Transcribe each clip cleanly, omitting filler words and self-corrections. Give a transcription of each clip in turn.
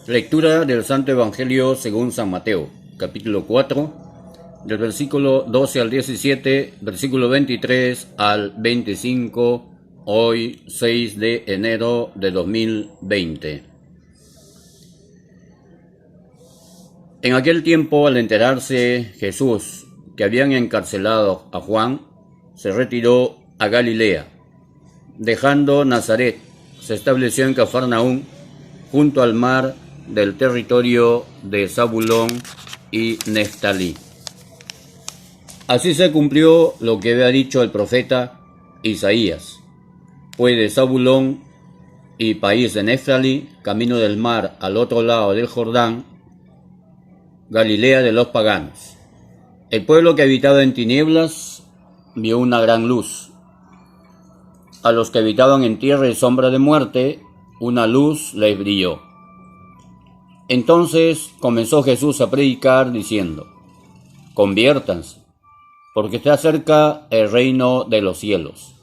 Lectura del Santo Evangelio según San Mateo, capítulo 4, del versículo 12 al 17, versículo 23 al 25, hoy 6 de enero de 2020. En aquel tiempo, al enterarse Jesús que habían encarcelado a Juan, se retiró a Galilea. Dejando Nazaret, se estableció en Cafarnaúm, junto al mar del territorio de Zabulón y Neftalí. Así se cumplió lo que había dicho el profeta Isaías. Fue de Zabulón y país de Neftalí, camino del mar al otro lado del Jordán, Galilea de los paganos. El pueblo que habitaba en tinieblas vio una gran luz. A los que habitaban en tierra y sombra de muerte, una luz les brilló. Entonces comenzó Jesús a predicar diciendo: conviértanse, porque está cerca el reino de los cielos.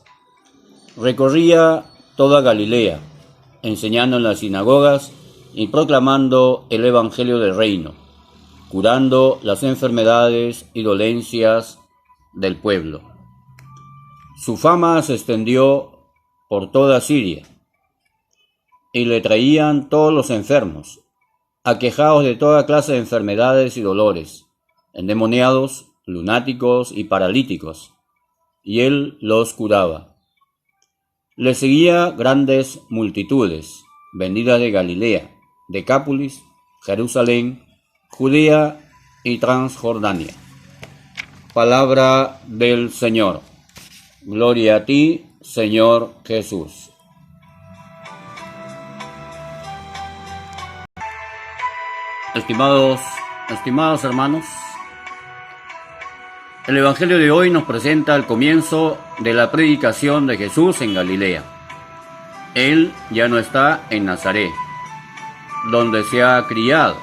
Recorría toda Galilea, enseñando en las sinagogas y proclamando el evangelio del reino, curando las enfermedades y dolencias del pueblo. Su fama se extendió por toda Siria, y le traían todos los enfermos, aquejados de toda clase de enfermedades y dolores, endemoniados, lunáticos y paralíticos, y él los curaba. Le seguía grandes multitudes, venidas de Galilea, Decápolis, Jerusalén, Judea y Transjordania. Palabra del Señor. Gloria a ti, Señor Jesús. Estimados hermanos, el Evangelio de hoy nos presenta el comienzo de la predicación de Jesús en Galilea. Él ya no está en Nazaret, donde se ha criado,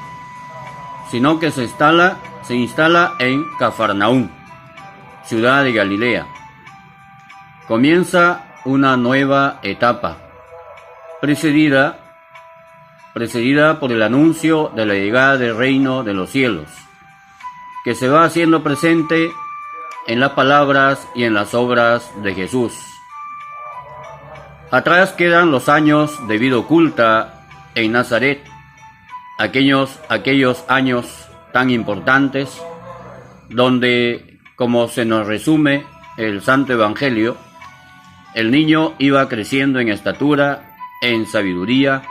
sino que se instala en Cafarnaúm, ciudad de Galilea. Comienza una nueva etapa, precedida por el anuncio de la llegada del reino de los cielos, que se va haciendo presente en las palabras y en las obras de Jesús. Atrás quedan los años de vida oculta en Nazaret, aquellos años tan importantes, donde, como se nos resume el Santo Evangelio, el niño iba creciendo en estatura, en sabiduría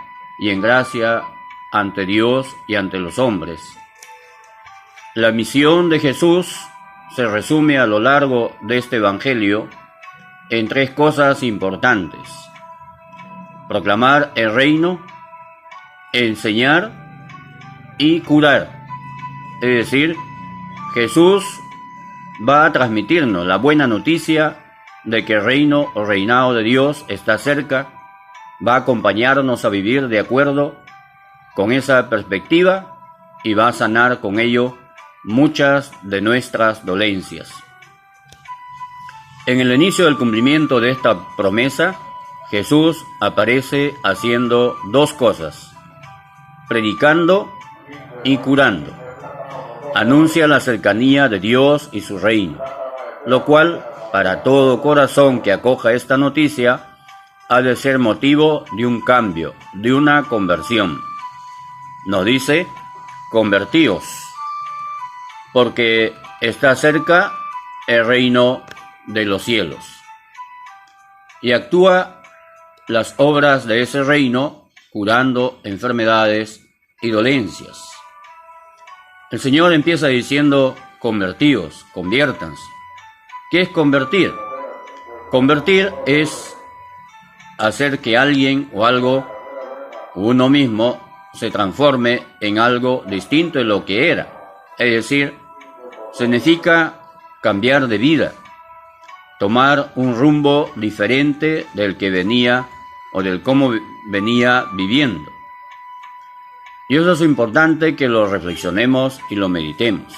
y en gracia ante Dios y ante los hombres. La misión de Jesús se resume a lo largo de este Evangelio en tres cosas importantes: proclamar el reino, enseñar y curar. Es decir, Jesús va a transmitirnos la buena noticia de que el reino o reinado de Dios está cerca, va a acompañarnos a vivir de acuerdo con esa perspectiva y va a sanar con ello muchas de nuestras dolencias. En el inicio del cumplimiento de esta promesa, Jesús aparece haciendo dos cosas: predicando y curando. Anuncia la cercanía de Dios y su reino, lo cual, para todo corazón que acoja esta noticia, ha de ser motivo de un cambio, de una conversión. Nos dice: convertíos, porque está cerca el reino de los cielos. Y actúa las obras de ese reino, curando enfermedades y dolencias. El Señor empieza diciendo: convertíos, conviértanse. ¿Qué es convertir? Convertir es hacer que alguien o algo, uno mismo, se transforme en algo distinto de lo que era. Es decir, significa cambiar de vida, tomar un rumbo diferente del que venía o del cómo venía viviendo. Y eso es importante que lo reflexionemos y lo meditemos.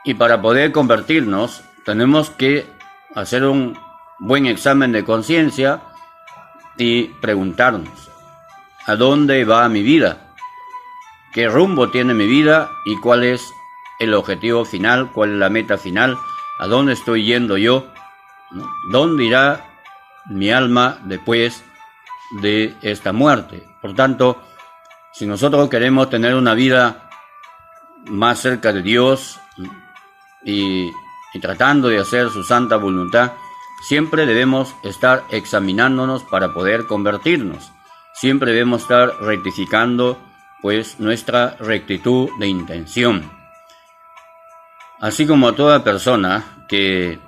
Y para poder convertirnos, tenemos que hacer un buen examen de conciencia y preguntarnos: ¿a dónde va mi vida? qué rumbo tiene mi vida y cuál es el objetivo final, cuál es la meta final, a dónde estoy yendo yo, ¿no? ¿Dónde irá mi alma después de esta muerte? Por tanto, si nosotros queremos tener una vida más cerca de Dios y tratando de hacer su santa voluntad, siempre debemos estar examinándonos para poder convertirnos. Siempre debemos estar rectificando pues nuestra rectitud de intención. Así como toda persona que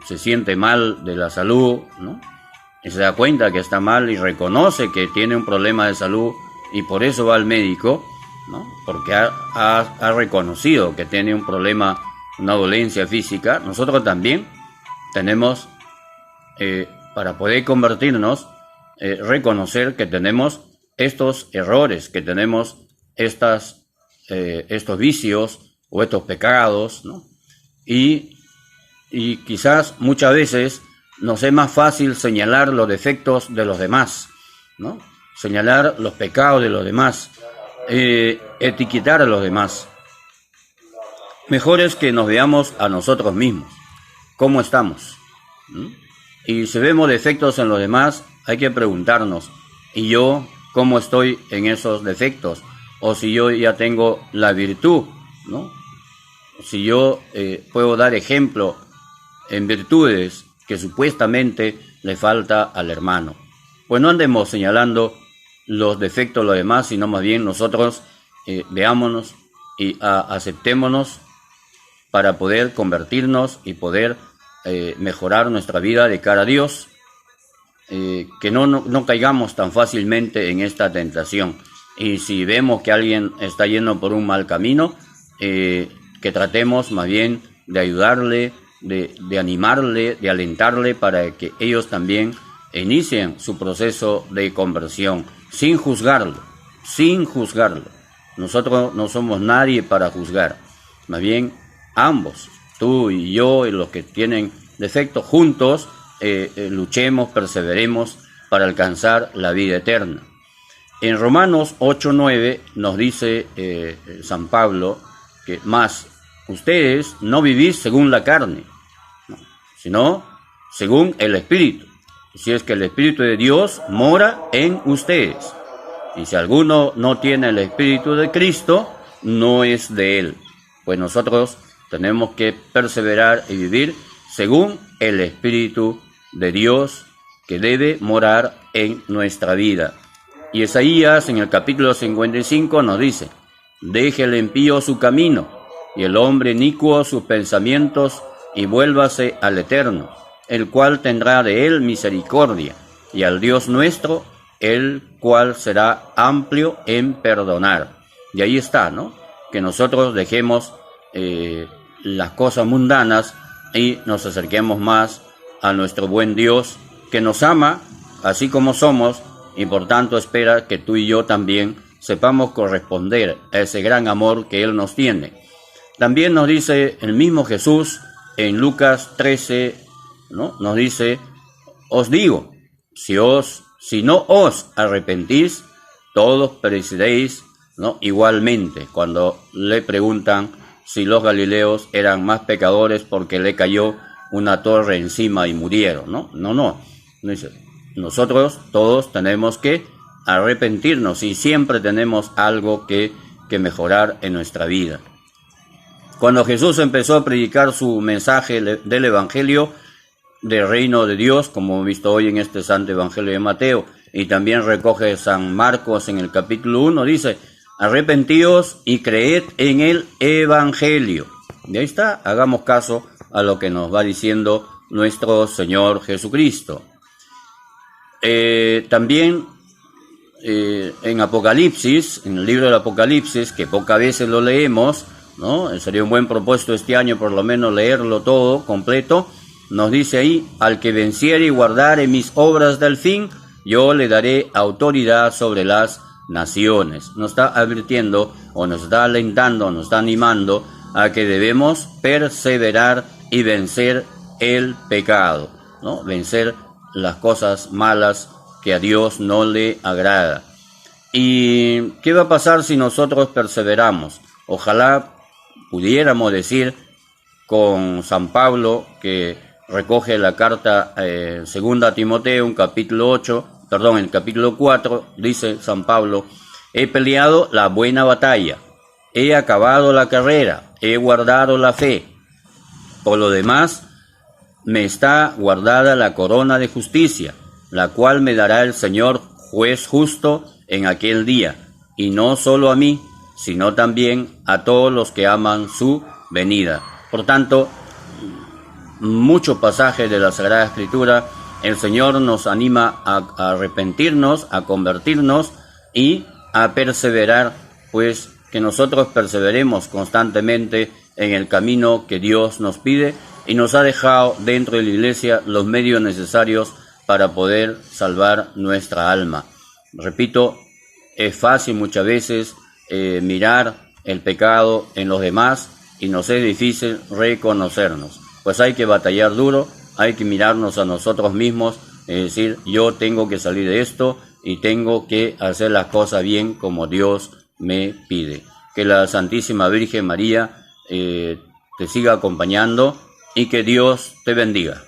se siente mal de la salud, ¿no? Y se da cuenta que está mal y reconoce que tiene un problema de salud y por eso va al médico, ¿no? Porque ha reconocido que tiene un problema, una dolencia física. Nosotros también tenemos, para poder convertirnos, reconocer que tenemos estos errores, que tenemos estos vicios o estos pecados, ¿no? Y quizás muchas veces nos es más fácil señalar los defectos de los demás, ¿no? Señalar los pecados de los demás, etiquetar a los demás. Mejor es que nos veamos a nosotros mismos, cómo estamos, ¿no? Y si vemos defectos en los demás, hay que preguntarnos, ¿y yo cómo estoy en esos defectos? O si yo ya tengo la virtud, ¿no? Si yo puedo dar ejemplo en virtudes que supuestamente le falta al hermano. Pues no andemos señalando los defectos de los demás, sino más bien nosotros veámonos y aceptémonos para poder convertirnos y poder mejorar nuestra vida de cara a Dios, que no caigamos tan fácilmente en esta tentación. Y si vemos que alguien está yendo por un mal camino, que tratemos más bien de ayudarle, de animarle, de alentarle para que ellos también inicien su proceso de conversión, sin juzgarlo. Nosotros no somos nadie para juzgar, más bien ambos, tú y yo y los que tienen defectos, juntos luchemos, perseveremos para alcanzar la vida eterna. En Romanos 8:9 nos dice San Pablo que más ustedes no vivís según la carne, no, sino según el Espíritu. Si es que el Espíritu de Dios mora en ustedes. Y si alguno no tiene el Espíritu de Cristo, no es de él. Pues nosotros tenemos que perseverar y vivir según el Espíritu de Dios que debe morar en nuestra vida. Y Isaías en el capítulo 55 nos dice: deje el impío su camino y el hombre inicuo sus pensamientos y vuélvase al Eterno, el cual tendrá de él misericordia, y al Dios nuestro, el cual será amplio en perdonar. Y ahí está, ¿no? Que nosotros dejemos las cosas mundanas y nos acerquemos más a nuestro buen Dios, que nos ama así como somos, y por tanto espera que tú y yo también sepamos corresponder a ese gran amor que Él nos tiene. También nos dice el mismo Jesús en Lucas 13, ¿no? Nos dice: os digo, si no os arrepentís, todos pereceréis, ¿no? Igualmente, cuando le preguntan si los galileos eran más pecadores porque le cayó una torre encima y murieron, ¿no? No. Dice, nosotros todos tenemos que arrepentirnos y siempre tenemos algo que mejorar en nuestra vida. Cuando Jesús empezó a predicar su mensaje del Evangelio del reino de Dios, como hemos visto hoy en este Santo Evangelio de Mateo, y también recoge San Marcos en el capítulo 1, dice: arrepentíos y creed en el Evangelio. Y ahí está, hagamos caso a lo que nos va diciendo nuestro Señor Jesucristo. También en Apocalipsis, en el libro del Apocalipsis, que pocas veces lo leemos, ¿no? Sería un buen propósito este año por lo menos leerlo todo, completo. Nos dice ahí: al que venciere y guardare mis obras del fin, yo le daré autoridad sobre las naciones. Nos está advirtiendo, o nos está alentando, nos está animando a que debemos perseverar y vencer el pecado, ¿no? Vencer las cosas malas que a Dios no le agrada. ¿Y qué va a pasar si nosotros perseveramos? Ojalá pudiéramos decir con San Pablo, que recoge la carta segunda Timoteo, en el capítulo 4, dice San Pablo: he peleado la buena batalla, he acabado la carrera, he guardado la fe. Por lo demás, me está guardada la corona de justicia, la cual me dará el Señor juez justo en aquel día, y no solo a mí, sino también a todos los que aman su venida. Por tanto, muchos pasajes de la Sagrada Escritura, el Señor nos anima a arrepentirnos, a convertirnos y a perseverar, pues que nosotros perseveremos constantemente en el camino que Dios nos pide y nos ha dejado dentro de la Iglesia los medios necesarios para poder salvar nuestra alma. Repito, es fácil muchas veces mirar el pecado en los demás y nos es difícil reconocernos. Pues hay que batallar duro, hay que mirarnos a nosotros mismos, es decir, yo tengo que salir de esto y tengo que hacer las cosas bien como Dios me pide. Que la Santísima Virgen María te siga acompañando y que Dios te bendiga.